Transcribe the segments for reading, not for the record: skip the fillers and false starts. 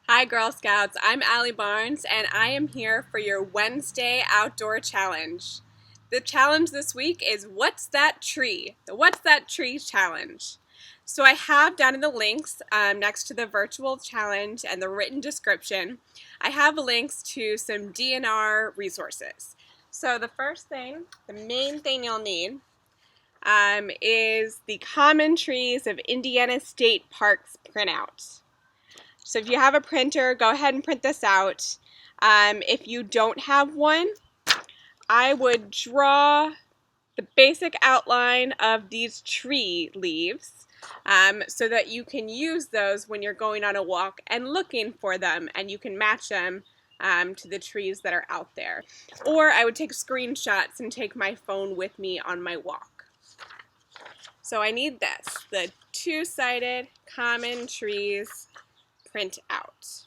Hi Girl Scouts, I'm Allie Barnes and I am here for your Wednesday outdoor challenge. The challenge this week is What's That Tree? The What's That Tree challenge. So I have down in the links next to the virtual challenge and the written description, I have links to some DNR resources. So the first thing, the main thing you'll need is the Common Trees of Indiana State Parks printout. So if you have a printer, go ahead and print this out. If you don't have one, I would draw the basic outline of these tree leaves so that you can use those when you're going on a walk and looking for them, and you can match them to the trees that are out there. Or I would take screenshots and take my phone with me on my walk. So I need this, the two-sided Common Trees print out.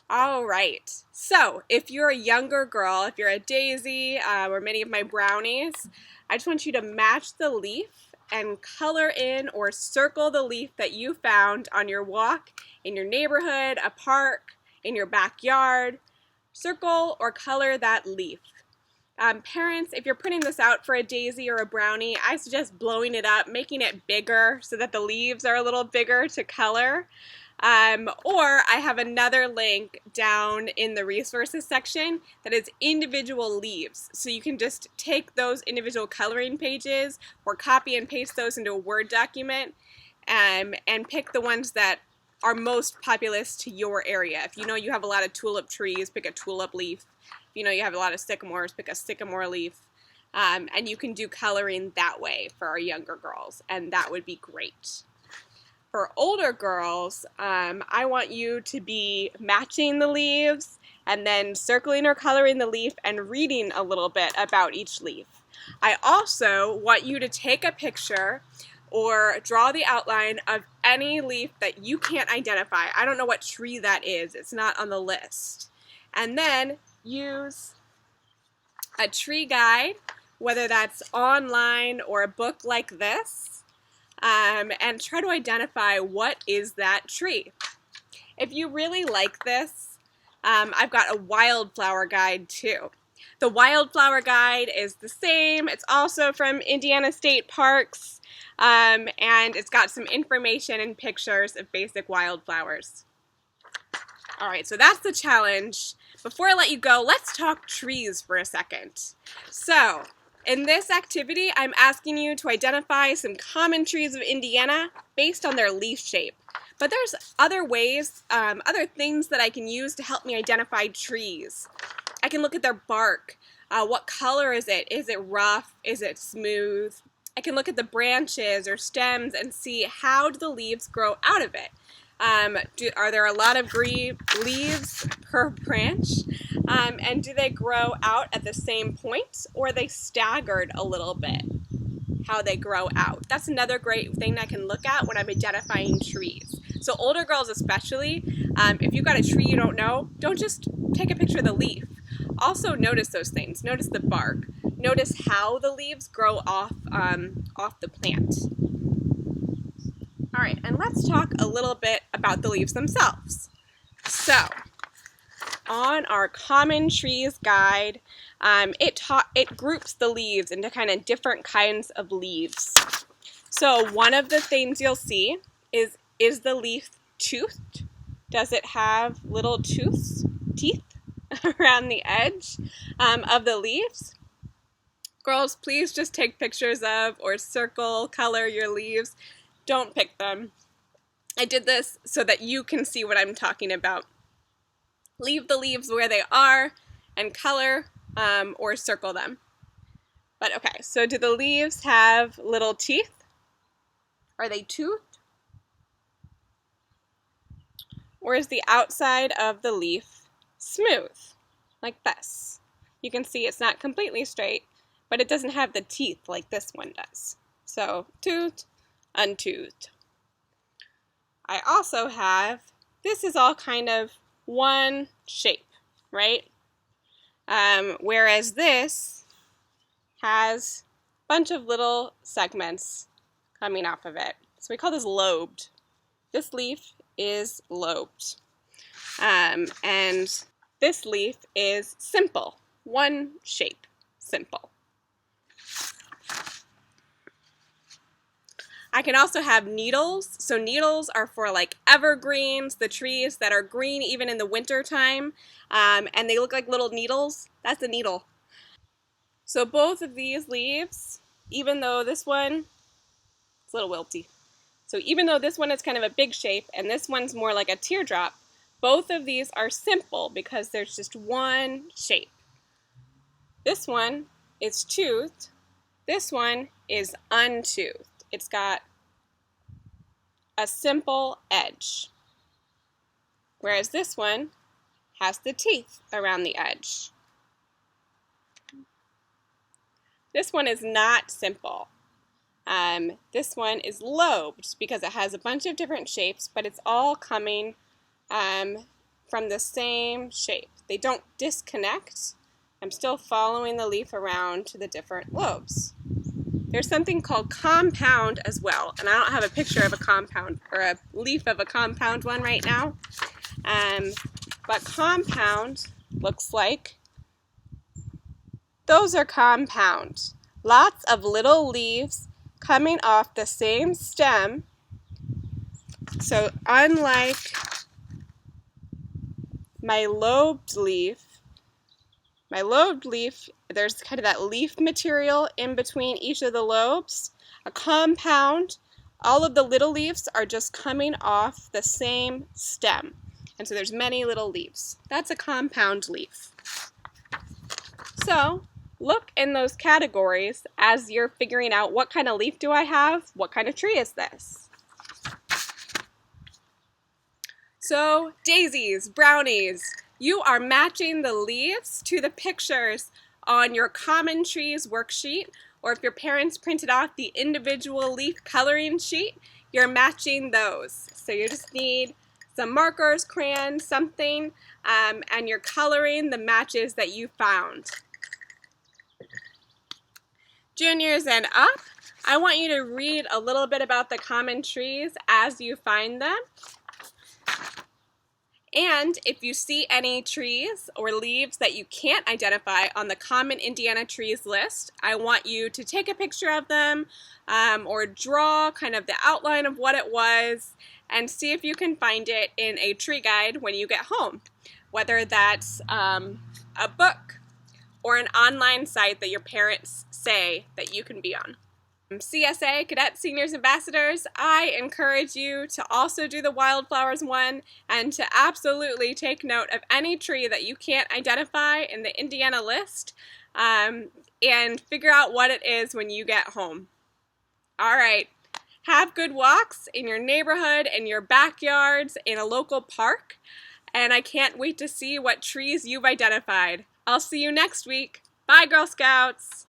All right, so if you're a younger girl, if you're a Daisy or many of my brownies, I just want you to match the leaf and color in or circle the leaf that you found on your walk, in your neighborhood, a park, in your backyard. Circle or color that leaf. Parents, if you're printing this out for a Daisy or a brownie, I suggest blowing it up, making it bigger so that the leaves are a little bigger to color. Or I have another link down in the resources section that is individual leaves. So you can just take those individual coloring pages or copy and paste those into a Word document and pick the ones that are most populous to your area. If you know you have a lot of tulip trees, pick a tulip leaf. If you know you have a lot of sycamores, pick a sycamore leaf. And you can do coloring that way for our younger girls, and that would be great. For older girls, I want you to be matching the leaves and then circling or coloring the leaf and reading a little bit about each leaf. I also want you to take a picture or draw the outline of any leaf that you can't identify. I don't know what tree that is. It's not on the list. And then use a tree guide, whether that's online or a book like this, and try to identify what is that tree. If you really like this, I've got a wildflower guide too. The wildflower guide is the same. It's also from Indiana State Parks, and it's got some information and pictures of basic wildflowers. All right, so that's the challenge. Before I let you go, let's talk trees for a second. So, in this activity, I'm asking you to identify some common trees of Indiana based on their leaf shape. But there's other ways, other things that I can use to help me identify trees. I can look at their bark. What color is it? Is it rough? Is it smooth? I can look at the branches or stems and see how do the leaves grow out of it. Are there a lot of green leaves per branch? And do they grow out at the same point, or are they staggered a little bit, how they grow out? That's another great thing I can look at when I'm identifying trees. So older girls especially, if you've got a tree you don't know, don't just take a picture of the leaf. Also notice those things. Notice the bark. Notice how the leaves grow off the plant. All right, and let's talk a little bit about the leaves themselves. So, on our Common Trees guide, it groups the leaves into kind of different kinds of leaves. So one of the things you'll see is the leaf toothed? Does it have little teeth around the edge of the leaves? Girls, please just take pictures of or circle, color your leaves. Don't pick them. I did this so that you can see what I'm talking about. Leave the leaves where they are and color or circle them. But okay, so do the leaves have little teeth? Are they toothed? Or is the outside of the leaf smooth, like this? You can see it's not completely straight, but it doesn't have the teeth like this one does. So toothed, untoothed. I also have, this is all kind of one shape, right? Whereas this has a bunch of little segments coming off of it. So we call this lobed. This leaf is lobed. And this leaf is simple, one shape, simple. I can also have needles. So needles are for like evergreens, the trees that are green even in the winter time, and they look like little needles. That's a needle. So both of these leaves, even though this one, it's a little wilty. So even though this one is kind of a big shape and this one's more like a teardrop, both of these are simple because there's just one shape. This one is toothed. This one is untoothed. It's got a simple edge, whereas this one has the teeth around the edge. This one is not simple. This one is lobed because it has a bunch of different shapes, but it's all coming from the same shape. They don't disconnect. I'm still following the leaf around to the different lobes. There's something called compound as well, and I don't have a picture of a compound or a leaf of a compound one right now, but compound looks like those are compound. Lots of little leaves coming off the same stem. So unlike my lobed leaf, there's kind of that leaf material in between each of the lobes. A compound, all of the little leaves are just coming off the same stem. And so there's many little leaves. That's a compound leaf. So look in those categories as you're figuring out what kind of leaf do I have, what kind of tree is this. So daisies, brownies, you are matching the leaves to the pictures on your Common Trees worksheet, or if your parents printed off the individual leaf coloring sheet, you're matching those. So you just need some markers, crayons, something, and you're coloring the matches that you found. Juniors and up, I want you to read a little bit about the common trees as you find them. And if you see any trees or leaves that you can't identify on the common Indiana trees list, I want you to take a picture of them or draw kind of the outline of what it was and see if you can find it in a tree guide when you get home, whether that's a book or an online site that your parents say that you can be on. CSA, Cadet Seniors Ambassadors, I encourage you to also do the wildflowers one and to absolutely take note of any tree that you can't identify in the Indiana list and figure out what it is when you get home. All right, have good walks in your neighborhood, in your backyards, in a local park, and I can't wait to see what trees you've identified. I'll see you next week. Bye, Girl Scouts!